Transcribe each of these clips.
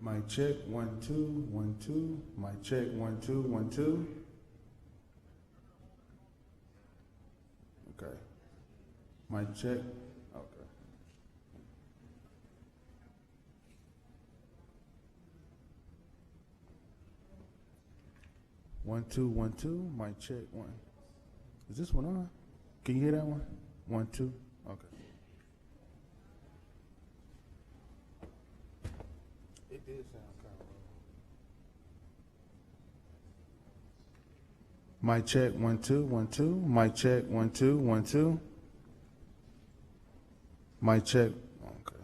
Mic check, 1 2 1 2. Mic check, 1 2 1 2. Okay. Mic check. Okay. One two 1 2. Mic check, 1. Is this one on? Can you hear that one? 1 2. Okay. It did sound kind of low. Mic check, 1 2 1 2. Mic check, 1 2 1 2. Mic check. Okay.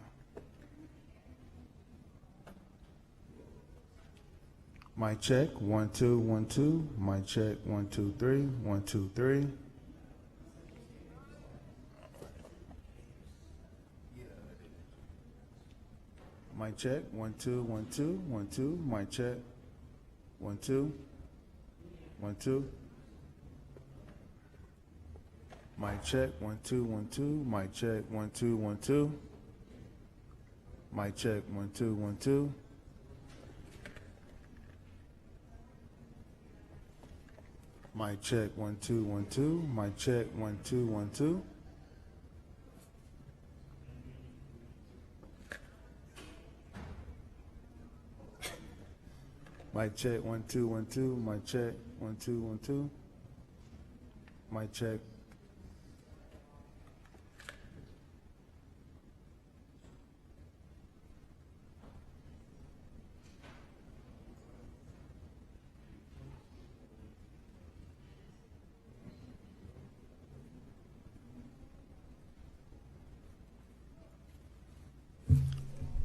Mic check, 1 2 1 2. Mic check, 1 2 3 1 2 3. Mic check, 1 2 1 2 1 2. Mic check, 1 2 1 2. Mic check, 1 2 1 2. Mic check, 1 2 1 2. Mic check, 1 2 1 2. Mic check, 1 2 1 2. Mic check, 1 2 1 2. Mic check, 1 2 1 2. Mic check, 1 2 1 2. Mic check.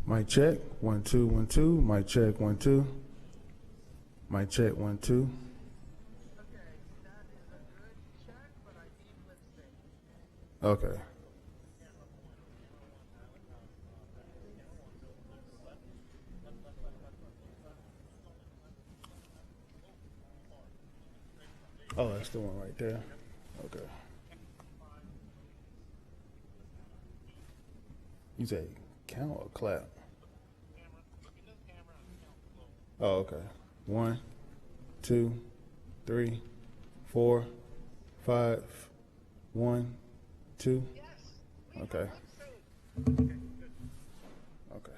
Mic check, 1 2 1 2. Mic check, 1 2. Mic check, 1 2. Okay, that is a good check, but I need lip sync. Okay. Oh, that's the one right there. Okay. You say count or clap? Oh, okay. 1 2 3 4 5 1 2. Yes. Okay. Okay.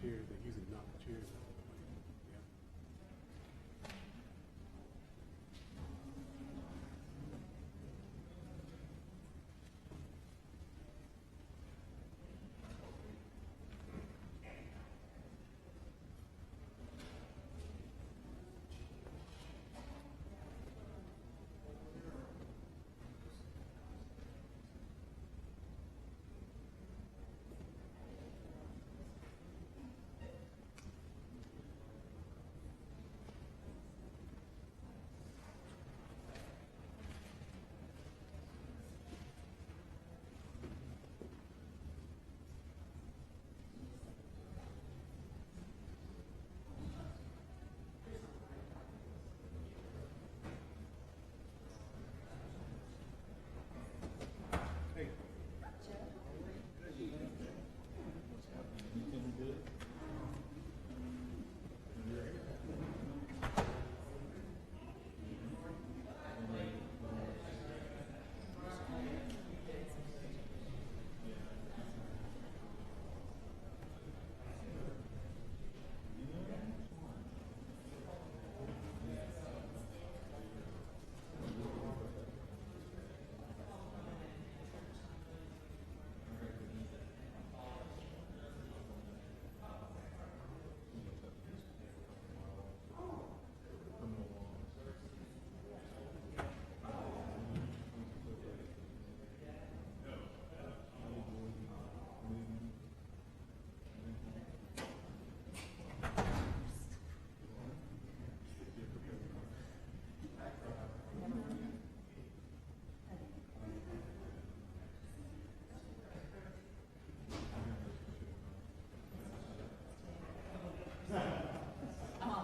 chairs, they usually knock the chairs out. Yeah.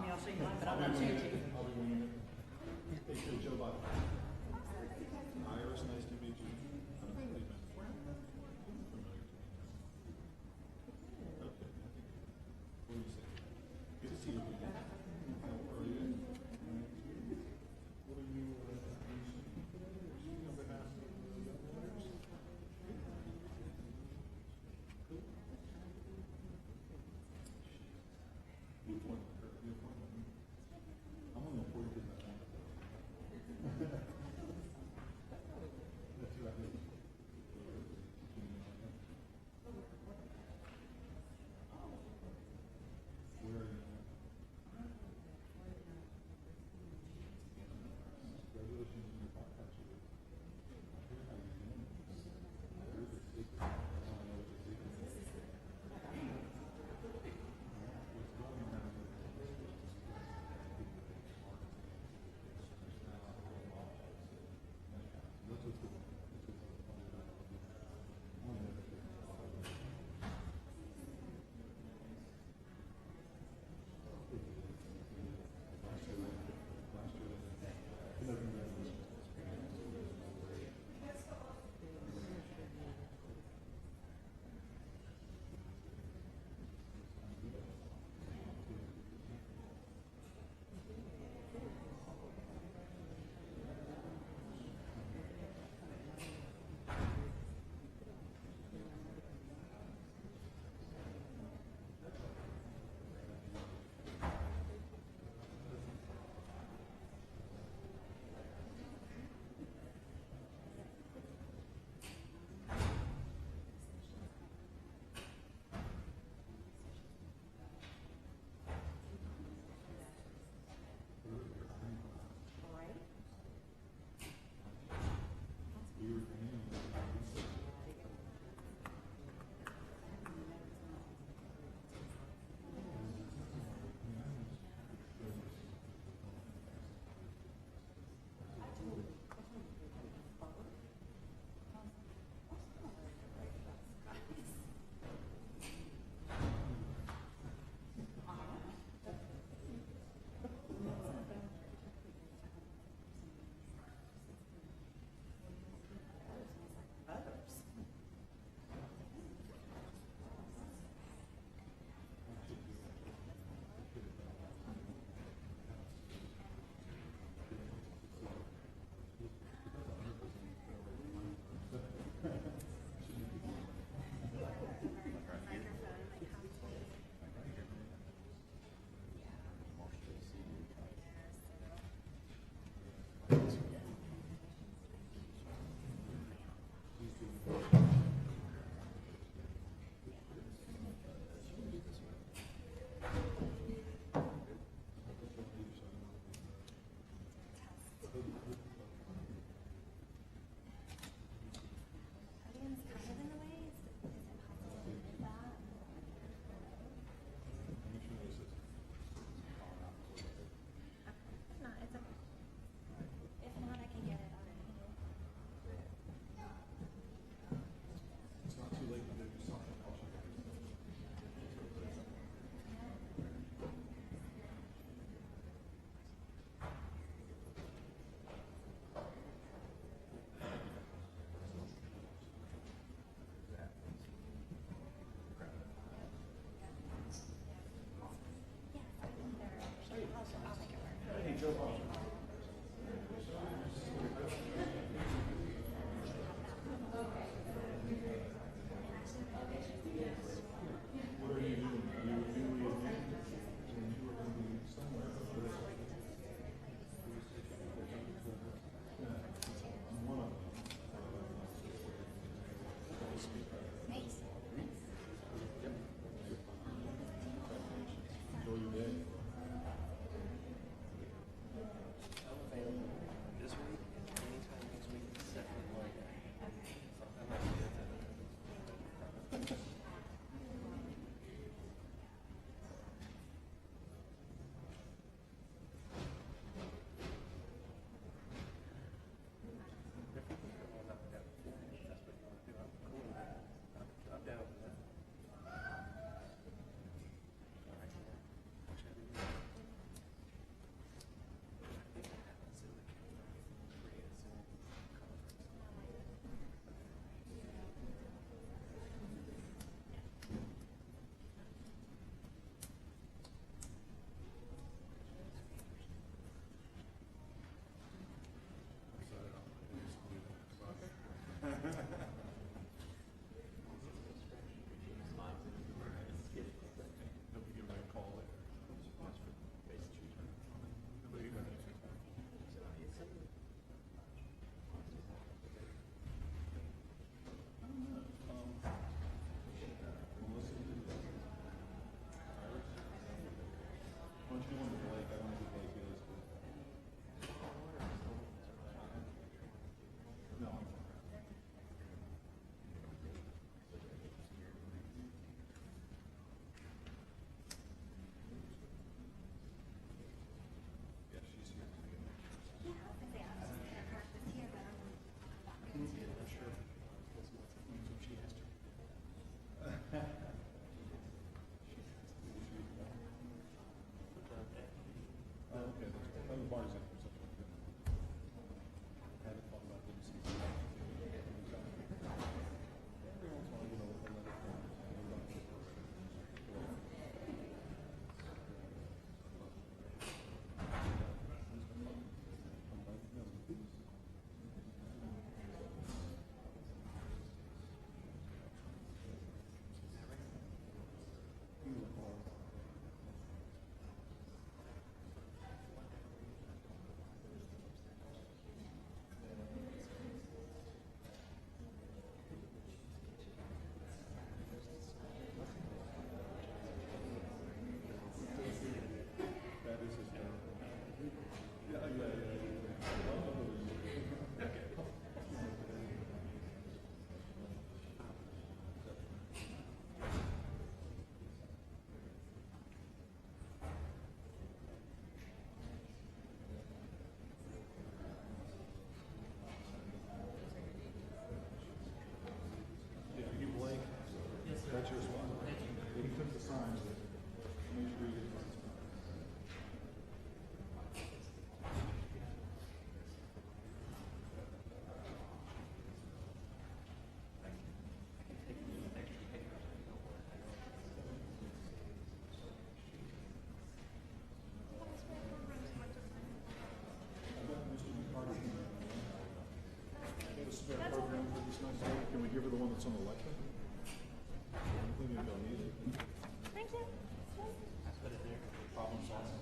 I'll show you mine, but I'm not changing. Hey, Joe Biden. Iris, nice to meet you. I don't think we've been familiar to me. Okay, I think. What do you say? Good to see you. How are you? What are you on behalf of the others? Cool. Good point. Good point. I'm only 40 minutes. What are you doing? Are you newly admitted? And you are going to be somewhere. I'm one of them. Enjoy your day. I'm available this week and anytime next week except for Monday. I might be at that. I'm down for that. You might call it. But you got it. Melissa, Iris? Why don't you do one to Blake? I don't know who Blake is, but. No. Yeah, she's here. Oh, okay. Oh, the bar's in for something like that. I hadn't thought about them season. Every once in a while, you know, with the letter from that is hysterical. Yeah, you Blake. That's your spot. He took the signs. Make sure you get the signs. I got Mr. McCarty. Got a spare program for this next day. Can we give her the one that's on the election? I'm thinking about needing it. Thank you. Problem solving.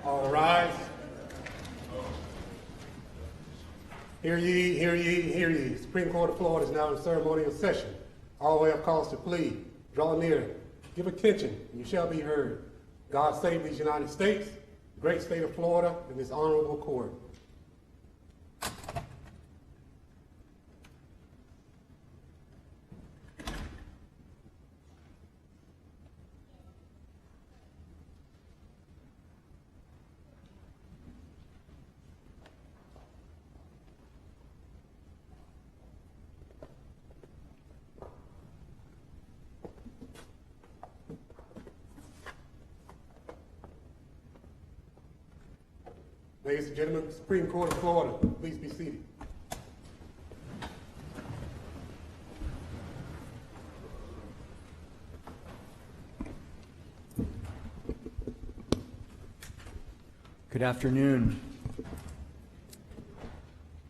All rise. Hear ye, hear ye, hear ye. Supreme Court of Florida is now in ceremonial session. All who have cause to plead, draw near, give attention, and you shall be heard. God save these United States, the great state of Florida, and this honorable court. Ladies and gentlemen, Supreme Court of Florida, please be seated. Good afternoon.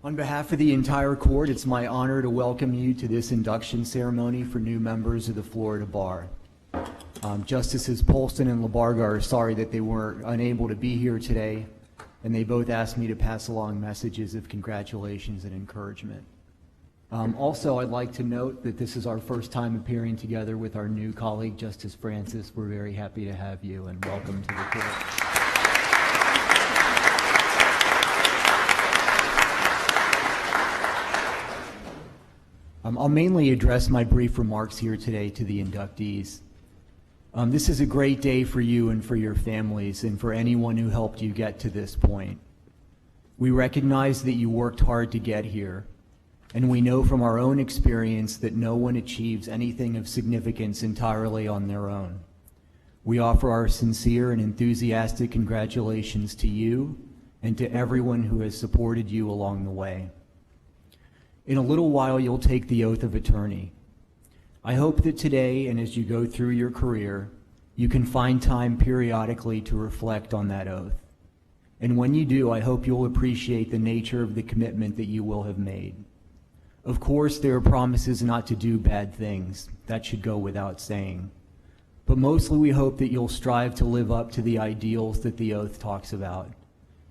On behalf of the entire court, it's my honor to welcome you to this induction ceremony for new members of the Florida Bar. Justices Polston and LaBarga are sorry that they were unable to be here today, and they both asked me to pass along messages of congratulations and encouragement. Also, I'd like to note that this is our first time appearing together with our new colleague, Justice Francis. We're very happy to have you, and welcome to the court. I'll mainly address my brief remarks here today to the inductees. This is a great day for you and for your families and for anyone who helped you get to this point. We recognize that you worked hard to get here, and we know from our own experience that no one achieves anything of significance entirely on their own. We offer our sincere and enthusiastic congratulations to you and to everyone who has supported you along the way. In a little while, you'll take the oath of attorney. I hope that today, and as you go through your career, you can find time periodically to reflect on that oath. And when you do, I hope you'll appreciate the nature of the commitment that you will have made. Of course, there are promises not to do bad things. That should go without saying. But mostly we hope that you'll strive to live up to the ideals that the oath talks about.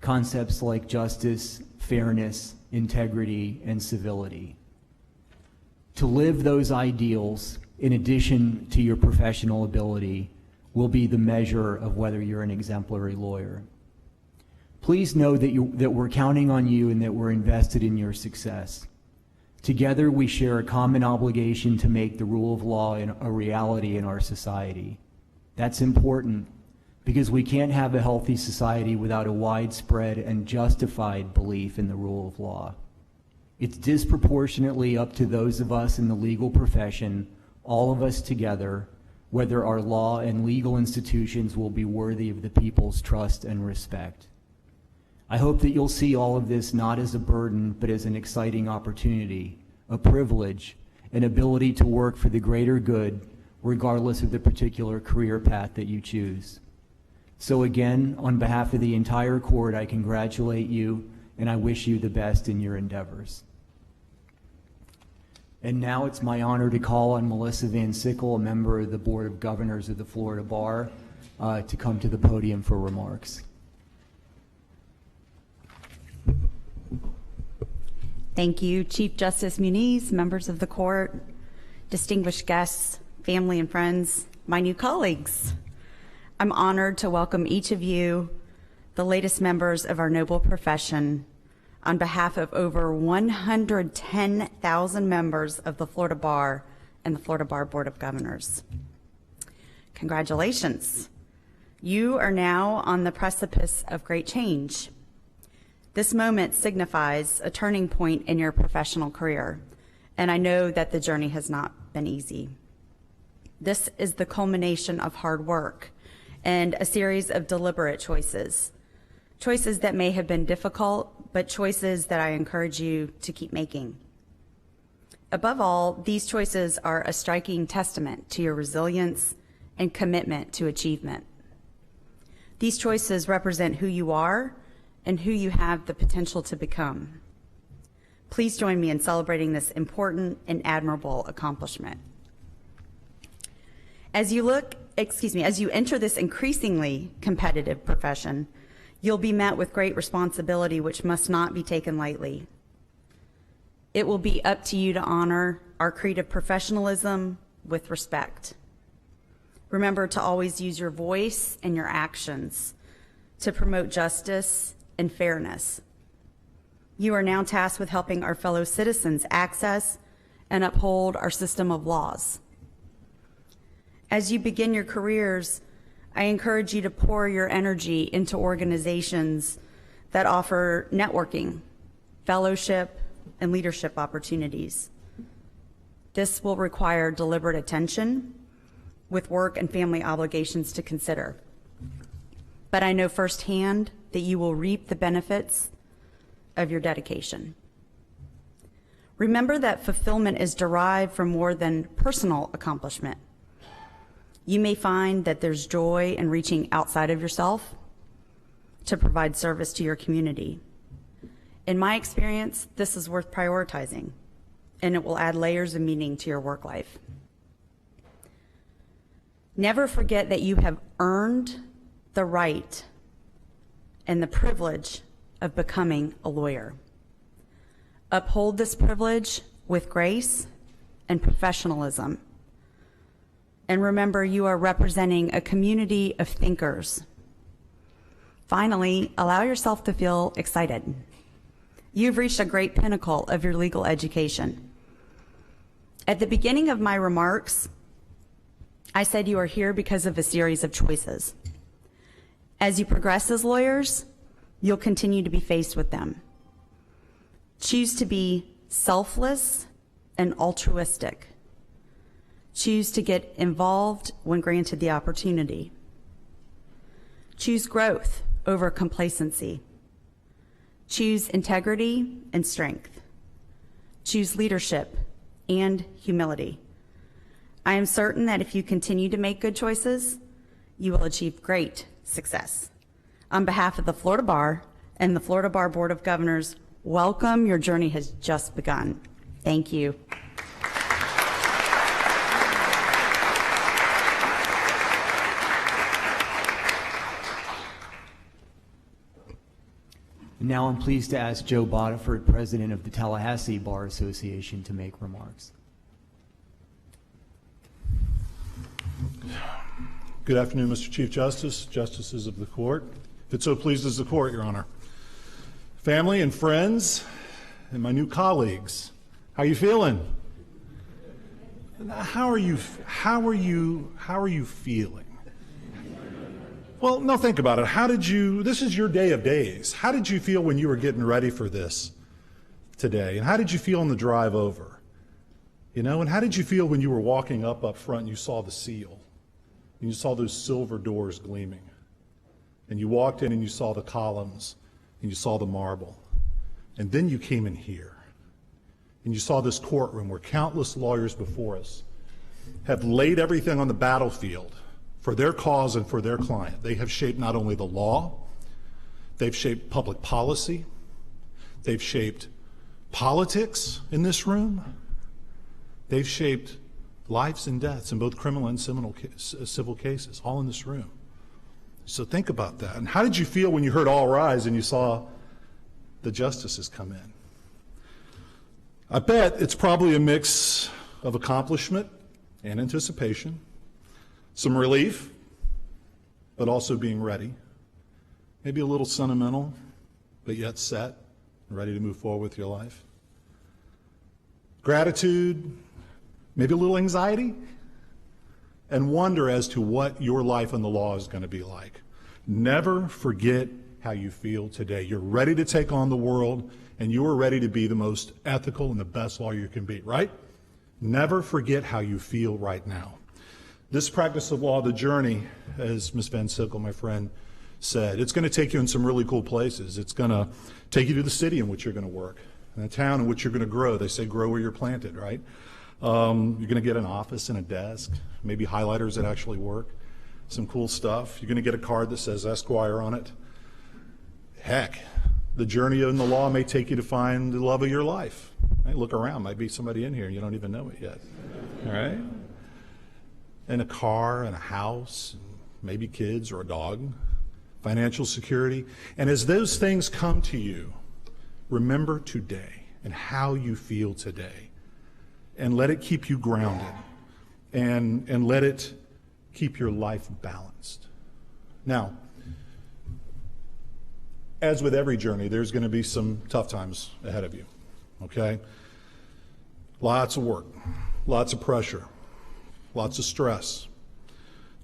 Concepts like justice, fairness, integrity, and civility. To live those ideals, in addition to your professional ability, will be the measure of whether you're an exemplary lawyer. Please know that we're counting on you and that we're invested in your success. Together, we share a common obligation to make the rule of law a reality in our society. That's important because we can't have a healthy society without a widespread and justified belief in the rule of law. It's disproportionately up to those of us in the legal profession, all of us together, whether our law and legal institutions will be worthy of the people's trust and respect. I hope that you'll see all of this not as a burden, but as an exciting opportunity, a privilege, an ability to work for the greater good, regardless of the particular career path that you choose. So again, on behalf of the entire court, I congratulate you and I wish you the best in your endeavors. And now it's my honor to call on Melissa Van Sickle, a member of the Board of Governors of the Florida Bar, to come to the podium for remarks. Thank you, Chief Justice Muniz, members of the court, distinguished guests, family and friends, my new colleagues. I'm honored to welcome each of you, the latest members of our noble profession, on behalf of over 110,000 members of the Florida Bar and the Florida Bar Board of Governors. Congratulations. You are now on the precipice of great change. This moment signifies a turning point in your professional career, and I know that the journey has not been easy. This is the culmination of hard work and a series of deliberate choices. Choices that may have been difficult, but choices that I encourage you to keep making. Above all, these choices are a striking testament to your resilience and commitment to achievement. These choices represent who you are and who you have the potential to become. Please join me in celebrating this important and admirable accomplishment. As you enter this increasingly competitive profession, You'll be met with great responsibility, which must not be taken lightly. It will be up to you to honor our creed of professionalism with respect. Remember to always use your voice and your actions to promote justice and fairness. You are now tasked with helping our fellow citizens access and uphold our system of laws. As you begin your careers, I encourage you to pour your energy into organizations that offer networking, fellowship, and leadership opportunities. This will require deliberate attention with work and family obligations to consider. But I know firsthand that you will reap the benefits of your dedication. Remember that fulfillment is derived from more than personal accomplishment. You may find that there's joy in reaching outside of yourself to provide service to your community. In my experience, this is worth prioritizing, and it will add layers of meaning to your work life. Never forget that you have earned the right and the privilege of becoming a lawyer. Uphold this privilege with grace and professionalism. And remember, you are representing a community of thinkers. Finally, allow yourself to feel excited. You've reached a great pinnacle of your legal education. At the beginning of my remarks, I said you are here because of a series of choices. As you progress as lawyers, you'll continue to be faced with them. Choose to be selfless and altruistic. Choose to get involved when granted the opportunity. Choose growth over complacency. Choose integrity and strength. Choose leadership and humility. I am certain that if you continue to make good choices, you will achieve great success. On behalf of the Florida Bar and the Florida Bar Board of Governors, welcome. Your journey has just begun. Thank you. Now I'm pleased to ask Joe Bodiford, President of the Tallahassee Bar Association, to make remarks. Good afternoon, Mr. Chief Justice, Justices of the Court. If it so pleases the Court, Your Honor. Family and friends and my new colleagues, how are you feeling? How are you feeling? Well, no, think about it. This is your day of days. How did you feel when you were getting ready for this today? And how did you feel on the drive over? You know, and how did you feel when you were walking up front and you saw the seal? And you saw those silver doors gleaming. And you walked in and you saw the columns and you saw the marble. And then you came in here and you saw this courtroom where countless lawyers before us have laid everything on the battlefield for their cause and for their client. They have shaped not only the law, they've shaped public policy, they've shaped politics in this room, they've shaped lives and deaths in both criminal and civil cases, all in this room. So think about that. And how did you feel when you heard all rise and you saw the justices come in? I bet it's probably a mix of accomplishment and anticipation, some relief, but also being ready, maybe a little sentimental, but yet set and ready to move forward with your life. Gratitude, maybe a little anxiety, and wonder as to what your life in the law is going to be like. Never forget how you feel today. You're ready to take on the world, and you are ready to be the most ethical and the best lawyer you can be, right? Never forget how you feel right now. This practice of law, the journey, as Ms. Van Sickle, my friend, said, it's going to take you in some really cool places. It's going to take you to the city in which you're going to work, and the town in which you're going to grow. They say grow where you're planted, right? You're going to get an office and a desk, maybe highlighters that actually work, some cool stuff. You're going to get a card that says Esquire on it. Heck, the journey in the law may take you to find the love of your life. Hey, look around, might be somebody in here and you don't even know it yet. All right? And a car and a house, and maybe kids or a dog. financial security. And as those things come to you, remember today and how you feel today, and let it keep you grounded, and let it keep your life balanced. Now, as with every journey, there's going to be some tough times ahead of you, okay? Lots of work, lots of pressure, lots of stress,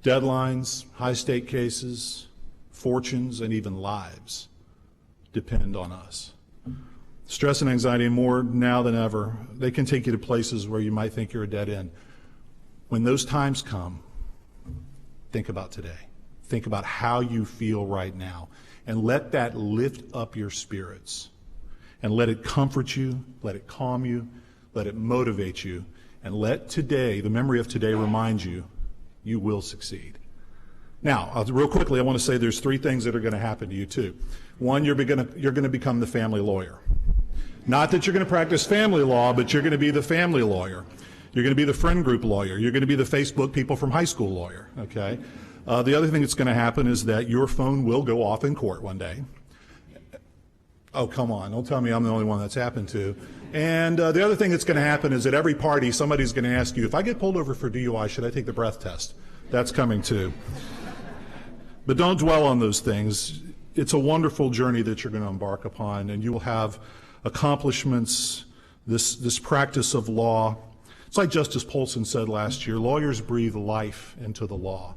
deadlines, high-stake cases, fortunes, and even lives depend on us. Stress and anxiety, more now than ever, they can take you to places where you might think you're a dead end. When those times come, think about today. Think about how you feel right now, and let that lift up your spirits, and let it comfort you, let it calm you, let it motivate you, and let today, the memory of today, remind you, you will succeed. Now, real quickly, I want to say there's three things that are going to happen to you too. One, you're going to become the family lawyer. Not that you're going to practice family law, but you're going to be the family lawyer. You're going to be the friend group lawyer. You're going to be the Facebook people from high school lawyer, okay? The other thing that's going to happen is that your phone will go off in court one day. Oh, come on. Don't tell me I'm the only one that's happened to. And the other thing that's going to happen is at every party, somebody's going to ask you, if I get pulled over for DUI, should I take the breath test? That's coming too. But don't dwell on those things. It's a wonderful journey that you're going to embark upon, and you will have accomplishments, this practice of law. It's like Justice Polson said last year, lawyers breathe life into the law.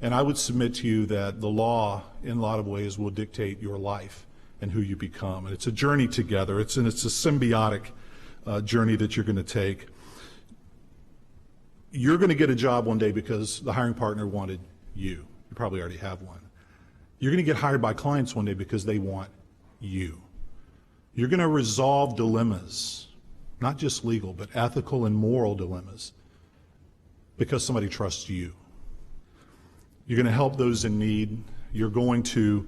And I would submit to you that the law, in a lot of ways, will dictate your life and who you become. And it's a journey together. It's a symbiotic journey that you're going to take. You're going to get a job one day because the hiring partner wanted you. You probably already have one. You're going to get hired by clients one day because they want you. You're going to resolve dilemmas, not just legal, but ethical and moral dilemmas, because somebody trusts you. You're going to help those in need. You're going to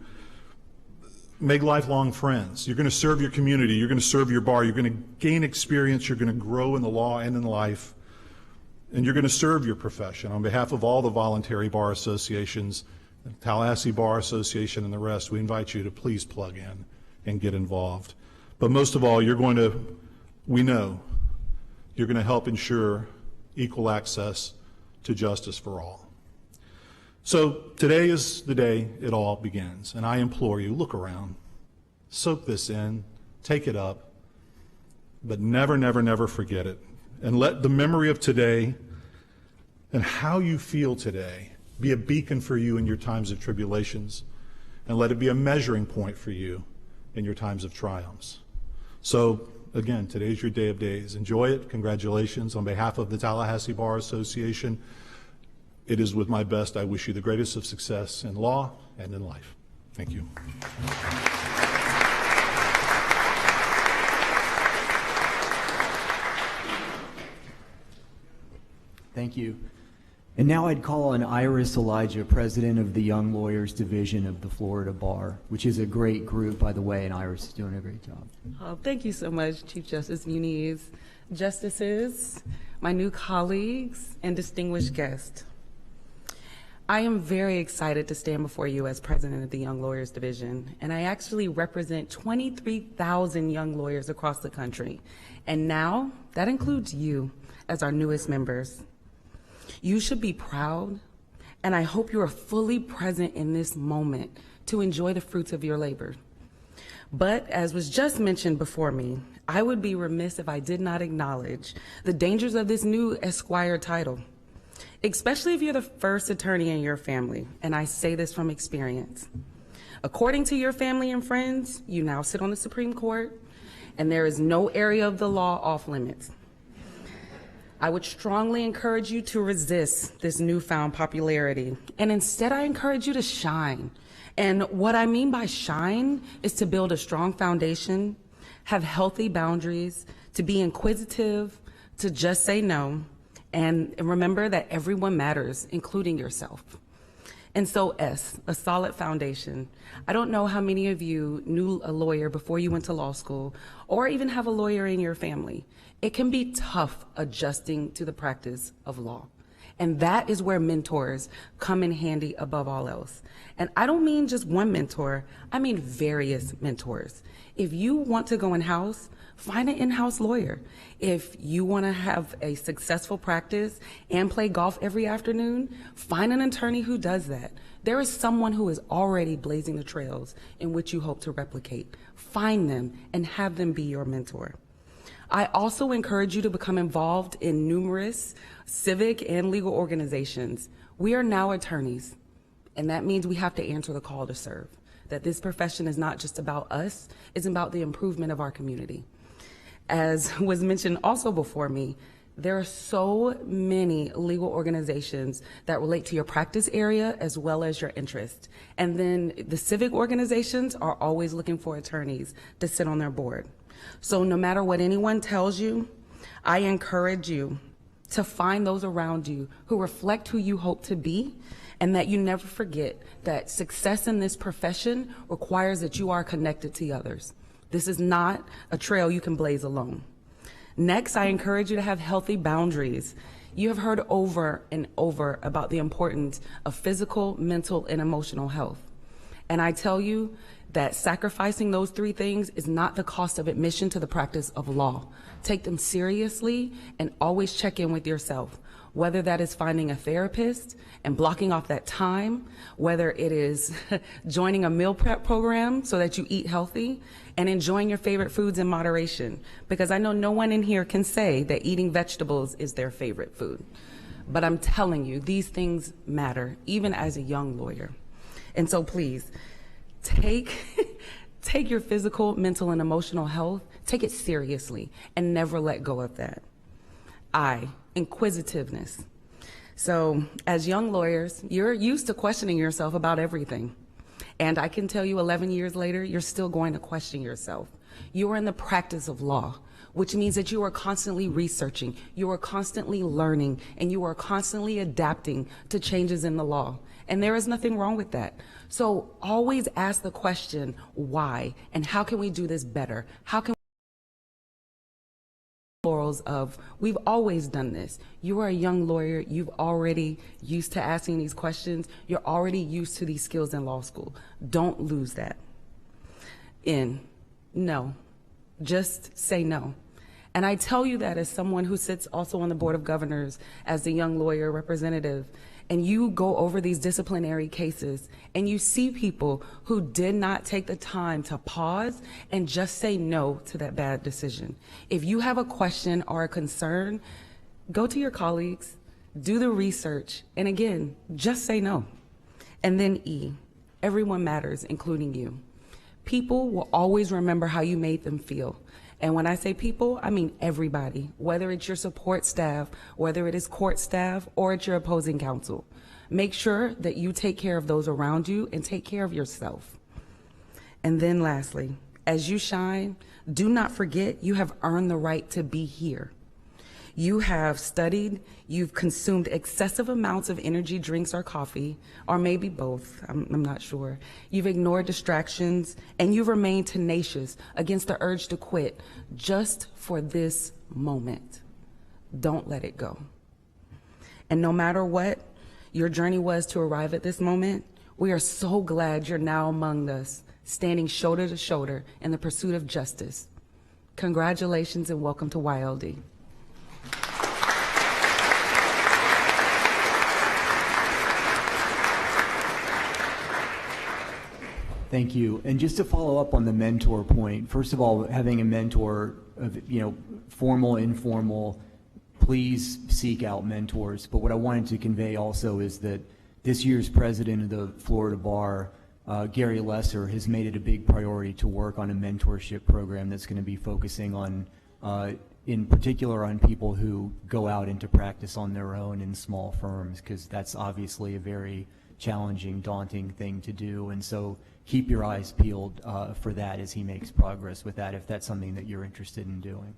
make lifelong friends. You're going to serve your community. You're going to serve your bar. You're going to gain experience. You're going to grow in the law and in life. And you're going to serve your profession. On behalf of all the voluntary bar associations, the Tallahassee Bar Association and the rest, we invite you to please plug in and get involved. But most of all, we know you're going to help ensure equal access to justice for all. So today is the day it all begins, and I implore you, look around, soak this in, take it up, but never, never, never forget it. And let the memory of today and how you feel today be a beacon for you in your times of tribulations, and let it be a measuring point for you in your times of triumphs. So again, today's your day of days. Enjoy it. Congratulations. On behalf of the Tallahassee Bar Association, it is with my best. I wish you the greatest of success in law and in life. Thank you. Thank you. And now I'd call on Iris Elijah, president of the Young Lawyers Division of the Florida Bar, which is a great group, by the way, and Iris is doing a great job. Oh, thank you so much, Chief Justice Muniz, justices, my new colleagues, and distinguished guests. I am very excited to stand before you as president of the Young Lawyers Division, and I actually represent 23,000 young lawyers across the country. And now, that includes you as our newest members. You should be proud, and I hope you are fully present in this moment to enjoy the fruits of your labor. But as was just mentioned before me, I would be remiss if I did not acknowledge the dangers of this new Esquire title, especially if you're the first attorney in your family, and I say this from experience. According to your family and friends, you now sit on the Supreme Court, and there is no area of the law off limits. I would strongly encourage you to resist this newfound popularity, and instead I encourage you to shine. And what I mean by shine is to build a strong foundation, have healthy boundaries, to be inquisitive, to just say no, and remember that everyone matters, including yourself. And so S, a solid foundation. I don't know how many of you knew a lawyer before you went to law school, or even have a lawyer in your family. It can be tough adjusting to the practice of law. And that is where mentors come in handy above all else. And I don't mean just one mentor, I mean various mentors. If you want to go in-house, find an in-house lawyer. If you want to have a successful practice and play golf every afternoon, find an attorney who does that. There is someone who is already blazing the trails in which you hope to replicate. Find them and have them be your mentor. I also encourage you to become involved in numerous civic and legal organizations. We are now attorneys, and that means we have to answer the call to serve. That this profession is not just about us, it's about the improvement of our community. As was mentioned also before me, there are so many legal organizations that relate to your practice area as well as your interest. And then the civic organizations are always looking for attorneys to sit on their board. So no matter what anyone tells you, I encourage you to find those around you who reflect who you hope to be, and that you never forget that success in this profession requires that you are connected to others. This is not a trail you can blaze alone. Next, I encourage you to have healthy boundaries. You have heard over and over about the importance of physical, mental, and emotional health. And I tell you that sacrificing those three things is not the cost of admission to the practice of law. Take them seriously and always check in with yourself, whether that is finding a therapist and blocking off that time, whether it is joining a meal prep program so that you eat healthy, and enjoying your favorite foods in moderation. Because I know no one in here can say that eating vegetables is their favorite food. But I'm telling you, these things matter, even as a young lawyer. And so please, take your physical, mental, and emotional health, take it seriously, and never let go of that. Inquisitiveness. So as young lawyers, you're used to questioning yourself about everything. And I can tell you 11 years later, you're still going to question yourself. You are in the practice of law, which means that you are constantly researching, you are constantly learning, and you are constantly adapting to changes in the law. And there is nothing wrong with that. So always ask the question, why? And how can we do this better? How can laurels of, we've always done this. You are a young lawyer, you've already used to asking these questions, you're already used to these skills in law school. Don't lose that. No, just say no. And I tell you that as someone who sits also on the Board of Governors as the young lawyer representative, and you go over these disciplinary cases and you see people who did not take the time to pause and just say no to that bad decision. If you have a question or a concern, go to your colleagues, do the research, and again, just say no. And then E, everyone matters, including you. People will always remember how you made them feel. And when I say people, I mean everybody, whether it's your support staff, whether it is court staff, or it's your opposing counsel. Make sure that you take care of those around you and take care of yourself. And then lastly, as you shine, do not forget you have earned the right to be here. You have studied, you've consumed excessive amounts of energy drinks or coffee, or maybe both, I'm not sure. You've ignored distractions, and you've remained tenacious against the urge to quit just for this moment. Don't let it go. And no matter what your journey was to arrive at this moment, we are so glad you're now among us, standing shoulder to shoulder in the pursuit of justice. Congratulations and welcome to YLD. Thank you. And just to follow up on the mentor point, first of all, having a mentor, formal, informal, please seek out mentors. But what I wanted to convey also is that this year's president of the Florida Bar, Gary Lesser, has made it a big priority to work on a mentorship program that's going to be focusing on, in particular, on people who go out into practice on their own in small firms, because that's obviously a very challenging, daunting thing to do. And so keep your eyes peeled for that as he makes progress with that, if that's something that you're interested in doing.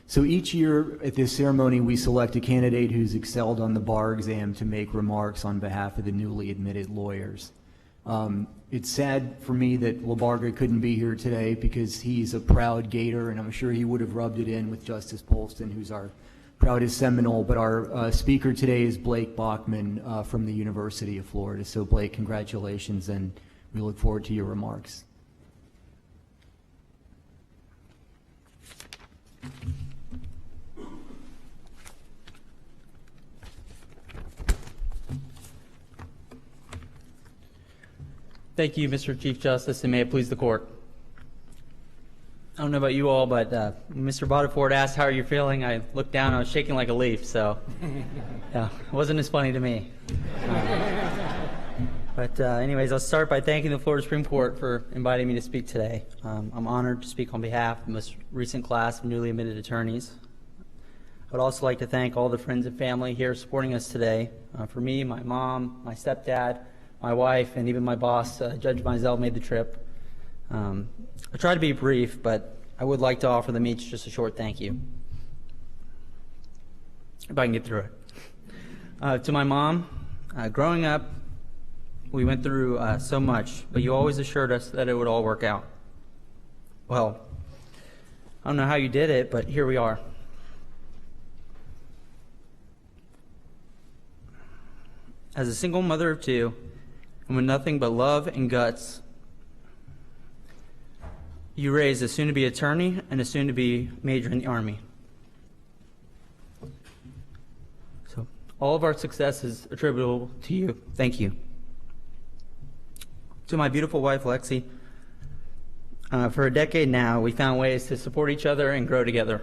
So each year at this ceremony, we select a candidate who's excelled on the bar exam to make remarks on behalf of the newly admitted lawyers. It's sad for me that LaBarga couldn't be here today because he's a proud Gator, and I'm sure he would have rubbed it in with Justice Polston, who's our proud is Seminole, but our speaker today is Blake Bachman from the University of Florida. So Blake, congratulations, and we look forward to your remarks. Thank you, Mr. Chief Justice, and may it please the court. I don't know about you all, but Mr. Bodiford asked, how are you feeling? I looked down, I was shaking like a leaf, so yeah, it wasn't as funny to me. But anyways, I'll start by thanking the Florida Supreme Court for inviting me to speak today. I'm honored to speak on behalf of the most recent class of newly admitted attorneys. I would also like to thank all the friends and family here supporting us today. For me, my mom, my stepdad, my wife, and even my boss, Judge Mizell, made the trip. I try to be brief, but I would like to offer them each just a short thank you, if I can get through it. To my mom, growing up, we went through so much, but you always assured us that it would all work out. Well, I don't know how you did it, but here we are. As a single mother of two, and with nothing but love and guts, you raised a soon-to-be attorney and a soon-to-be major in the Army. So all of our success is attributable to you. Thank you. To my beautiful wife, Lexi, for a decade now, we found ways to support each other and grow together.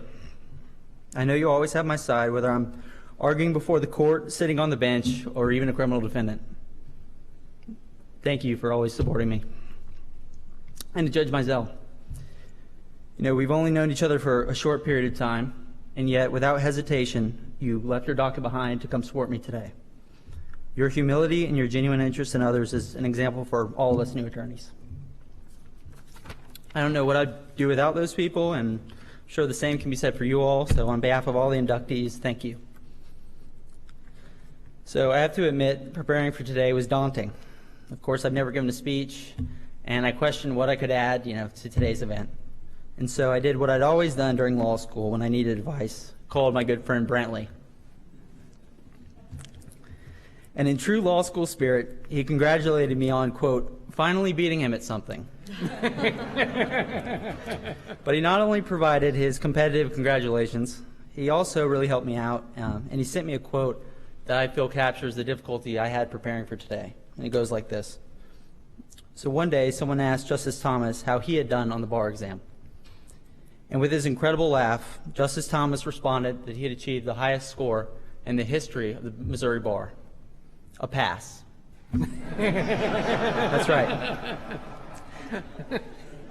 I know you always have my side, whether I'm arguing before the court, sitting on the bench, or even a criminal defendant. Thank you for always supporting me. And to Judge Mizell, you know, we've only known each other for a short period of time, and yet, without hesitation, you left your docket behind to come support me today. Your humility and your genuine interest in others is an example for all of us new attorneys. I don't know what I'd do without those people, and I'm sure the same can be said for you all, so on behalf of all the inductees, thank you. So I have to admit, preparing for today was daunting. Of course, I've never given a speech, and I questioned what I could add, to today's event. And so I did what I'd always done during law school when I needed advice, called my good friend Brantley. And in true law school spirit, he congratulated me on, quote, finally beating him at something. But he not only provided his competitive congratulations, he also really helped me out, and he sent me a quote that I feel captures the difficulty I had preparing for today. And it goes like this. So one day, someone asked Justice Thomas how he had done on the bar exam. And with his incredible laugh, Justice Thomas responded that he had achieved the highest score in the history of the Missouri bar. A pass. That's right.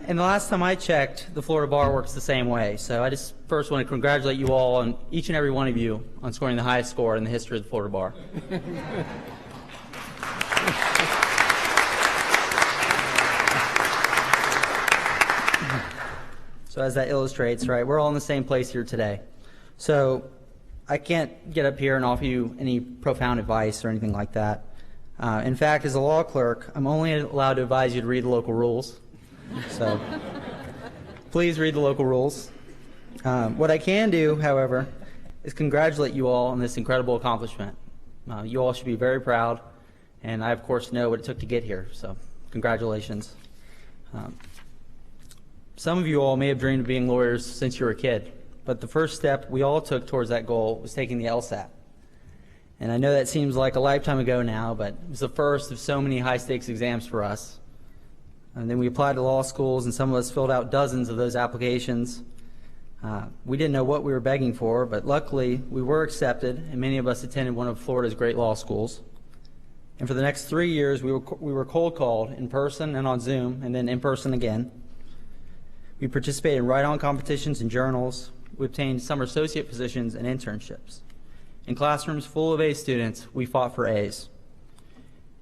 And the last time I checked, the Florida bar works the same way. So I just first want to congratulate you all, and each and every one of you, on scoring the highest score in the history of the Florida bar. So as that illustrates, right, we're all in the same place here today. So I can't get up here and offer you any profound advice or anything like that. In fact, as a law clerk, I'm only allowed to advise you to read the local rules. So please read the local rules. What I can do, however, is congratulate you all on this incredible accomplishment. You all should be very proud, and I, of course, know what it took to get here, so congratulations. Some of you all may have dreamed of being lawyers since you were a kid, but the first step we all took towards that goal was taking the LSAT. And I know that seems like a lifetime ago now, but it was the first of so many high-stakes exams for us. And then we applied to law schools, and some of us filled out dozens of those applications. We didn't know what we were begging for, but luckily we were accepted, and many of us attended one of Florida's great law schools. And for the next 3 years, we were cold called in person and on Zoom, and then in person again. We participated in write-on competitions and journals. We obtained summer associate positions and internships. In classrooms full of A students, we fought for A's.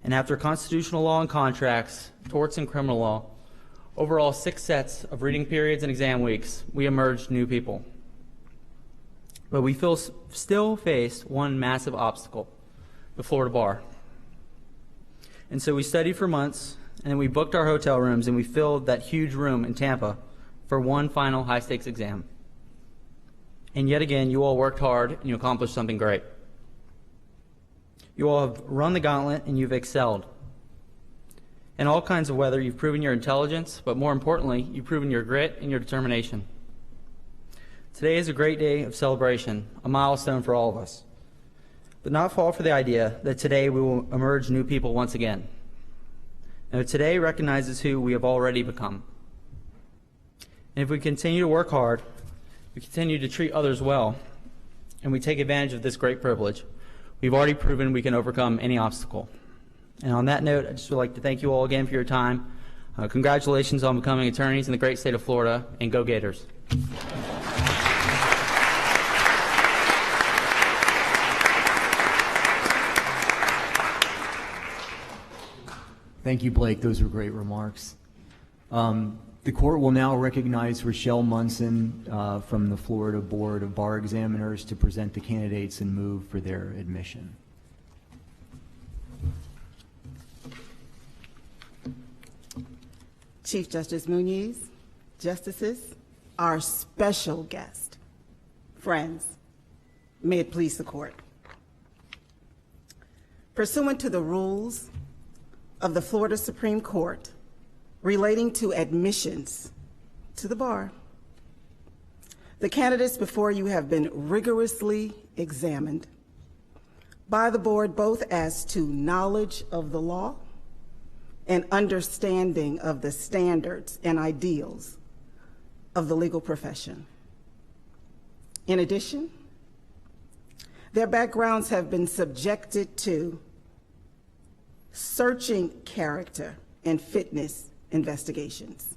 And after constitutional law and contracts, torts and criminal law, overall 6 sets of reading periods and exam weeks, we emerged new people. But we still faced one massive obstacle, the Florida bar. And so we studied for months, and we booked our hotel rooms, and we filled that huge room in Tampa for one final high-stakes exam. And yet again, you all worked hard and you accomplished something great. You all have run the gauntlet and you've excelled. In all kinds of weather, you've proven your intelligence, but more importantly, you've proven your grit and your determination. Today is a great day of celebration, a milestone for all of us. But not fall for the idea that today we will emerge new people once again. Now, today recognizes who we have already become. And if we continue to work hard, we continue to treat others well, and we take advantage of this great privilege, we've already proven we can overcome any obstacle. And on that note, I just would like to thank you all again for your time. Congratulations on becoming attorneys in the great state of Florida, and go Gators. Thank you, Blake. Those were great remarks. The court will now recognize Rochelle Munson from the Florida Board of Bar Examiners to present the candidates and move for their admission. Chief Justice Muniz, justices, our special guest, friends, may it please the court. Pursuant to the rules of the Florida Supreme Court relating to admissions to the bar, the candidates before you have been rigorously examined by the board both as to knowledge of the law and understanding of the standards and ideals of the legal profession. In addition, their backgrounds have been subjected to searching character and fitness investigations.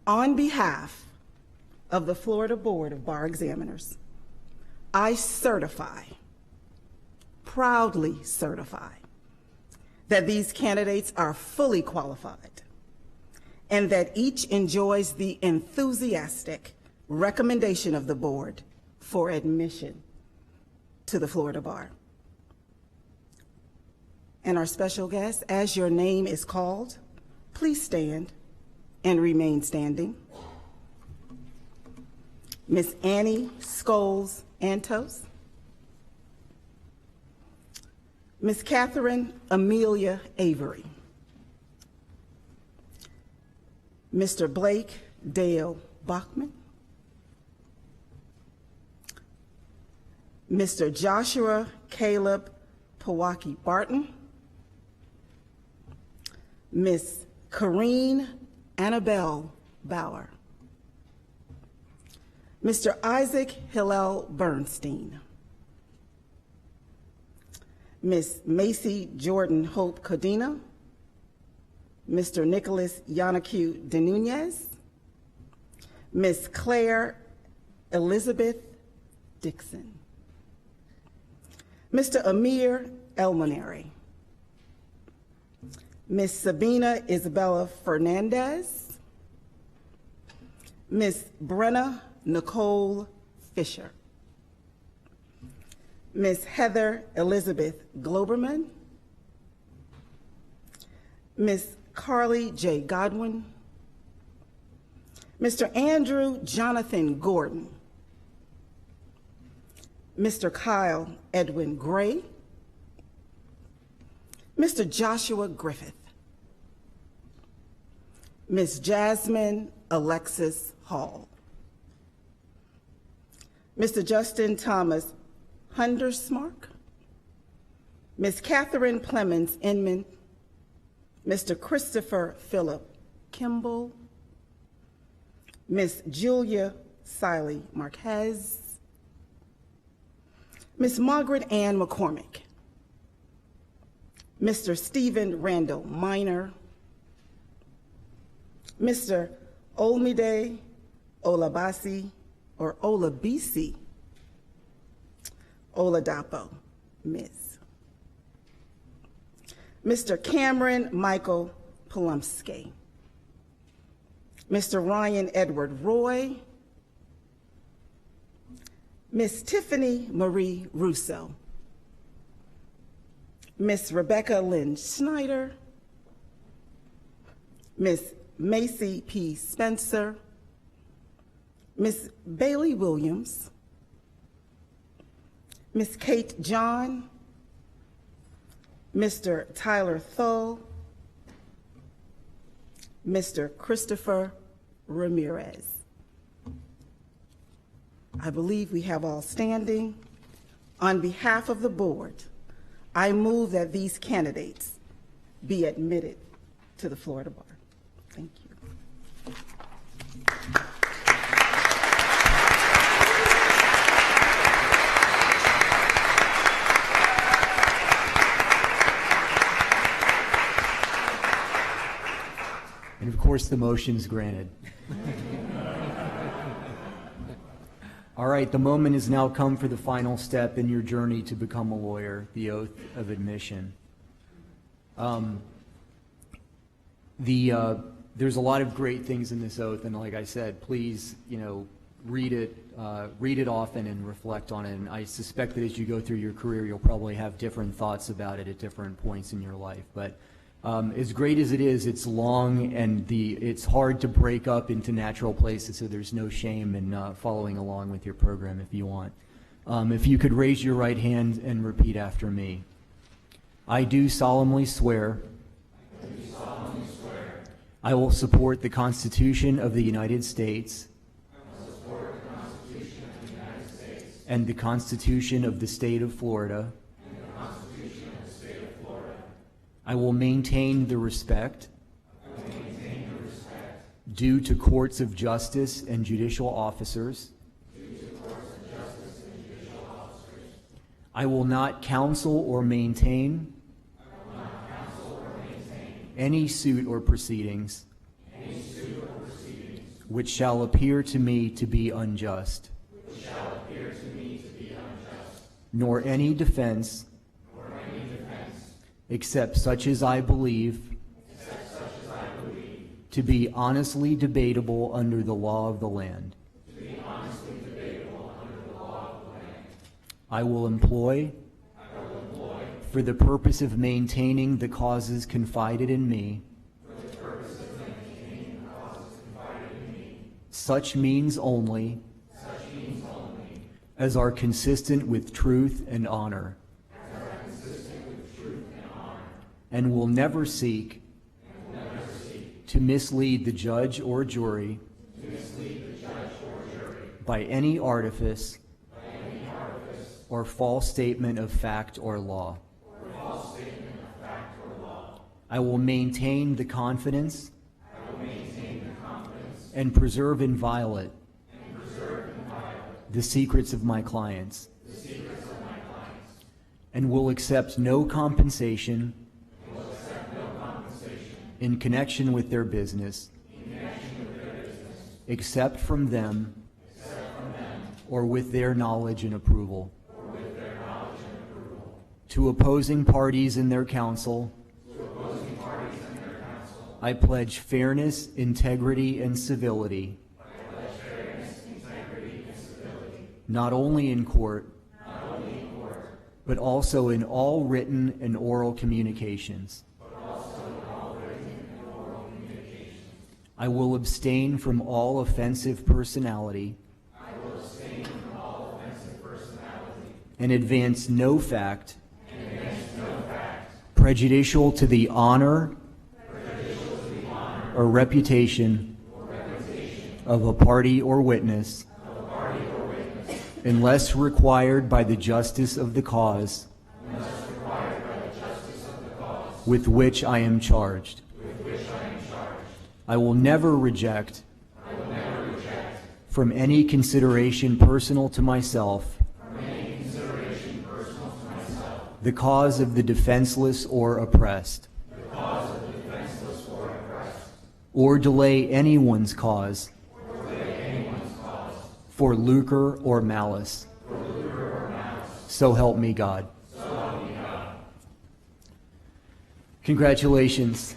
On behalf of the Florida Board of Bar Examiners, I certify, proudly certify, that these candidates are fully qualified and that each enjoys the enthusiastic recommendation of the board for admission to the Florida Bar. And our special guest, as your name is called, please stand and remain standing. Miss Annie Scholes Antos, Miss Catherine Amelia Avery, Mr. Blake Dale Bachman, Mr. Joshua Caleb Pawaki Barton, Miss Corrine Annabelle Bauer, Mr. Isaac Hillel Bernstein, Miss Macy Jordan Hope Codina, Mr. Nicholas Yanaku de Nunez, Miss Claire Elizabeth Dixon, Mr. Amir Elmonary, Miss Sabina Isabella Fernandez, Miss Brenna Nicole Fisher, Miss Heather Elizabeth Globerman, Miss Carly J. Godwin, Mr. Andrew Jonathan Gordon, Mr. Kyle Edwin Gray, Mr. Joshua Griffith, Miss Jasmine Alexis Hall, Mr. Justin Thomas Hundersmark, Miss Catherine Clemens Inman, Mr. Christopher Philip Kimball, Miss Julia Siley Marquez, Miss Margaret Ann McCormick, Mr. Stephen Randall Minor, Mr. Olmide Olabasi or Olabisi Oladapo, Ms. Mr. Cameron Michael Polumsky, Mr. Ryan Edward Roy, Miss Tiffany Marie Russo, Miss Rebecca Lynn Schneider, Miss Macy P. Spencer, Ms. Bailey Williams, Ms. Kate John, Mr. Tyler Thull, Mr. Christopher Ramirez. I believe we have all standing. On behalf of the board, I move that these candidates be admitted to the Florida Bar. Thank you. And of course, the motion's granted. All right, the moment has now come for the final step in your journey to become a lawyer, the oath of admission. There's a lot of great things in this oath, and like I said, please, read it often and reflect on it. And I suspect that as you go through your career, you'll probably have different thoughts about it at different points in your life. But as great as it is, it's long and it's hard to break up into natural places, so there's no shame in following along with your program if you want. If you could raise your right hand and repeat after me. I do solemnly swear I will support the Constitution of the United States and the Constitution of the State of Florida. I will maintain the respect due to courts of justice and judicial officers. I will not counsel or maintain any suit or proceedings which shall appear to me to be unjust, nor any defense except such as I believe to be honestly debatable under the law of the land. I will employ for the purpose of maintaining the causes confided in me such means only as are consistent with truth and honor, and will never seek to mislead the judge or jury by any artifice or false statement of fact or law. I will maintain the confidence and preserve inviolate the secrets of my clients, and will accept no compensation in connection with their business, except from them or with their knowledge and approval. To opposing parties in their counsel, I pledge fairness, integrity, and civility, not only in court, but also in all written and oral communications. I will abstain from all offensive personality and advance no fact prejudicial to the honor or reputation of a party or witness unless required by the justice of the cause with which I am charged. I will never reject from any consideration personal to myself the cause of the defenseless or oppressed, or delay anyone's cause for lucre or malice. So help me God. Congratulations.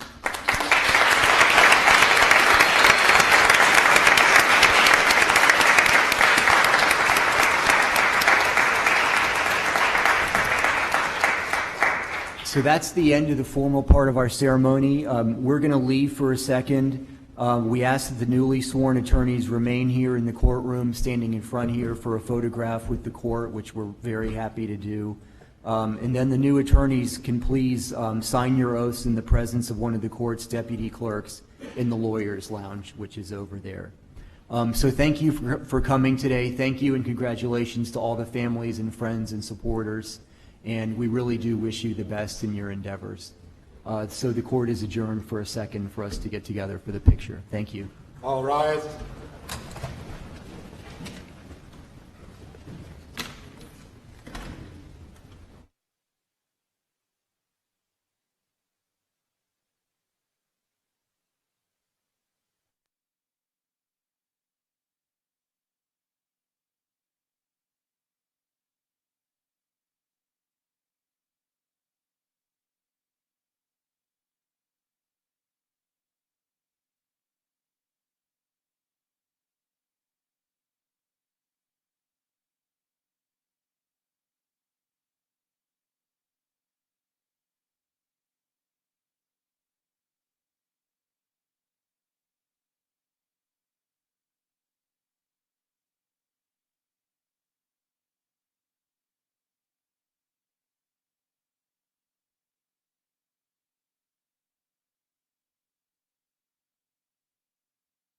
So that's the end of the formal part of our ceremony. We're going to leave for a second We ask that the newly sworn attorneys remain here in the courtroom, standing in front here for a photograph with the court, which we're very happy to do. And then the new attorneys can please sign your oaths in the presence of one of the court's deputy clerks in the lawyer's lounge, which is over there. So thank you for coming today. Thank you and congratulations to all the families and friends and supporters. And we really do wish you the best in your endeavors. So the court is adjourned for a second for us to get together for the picture. Thank you. All rise.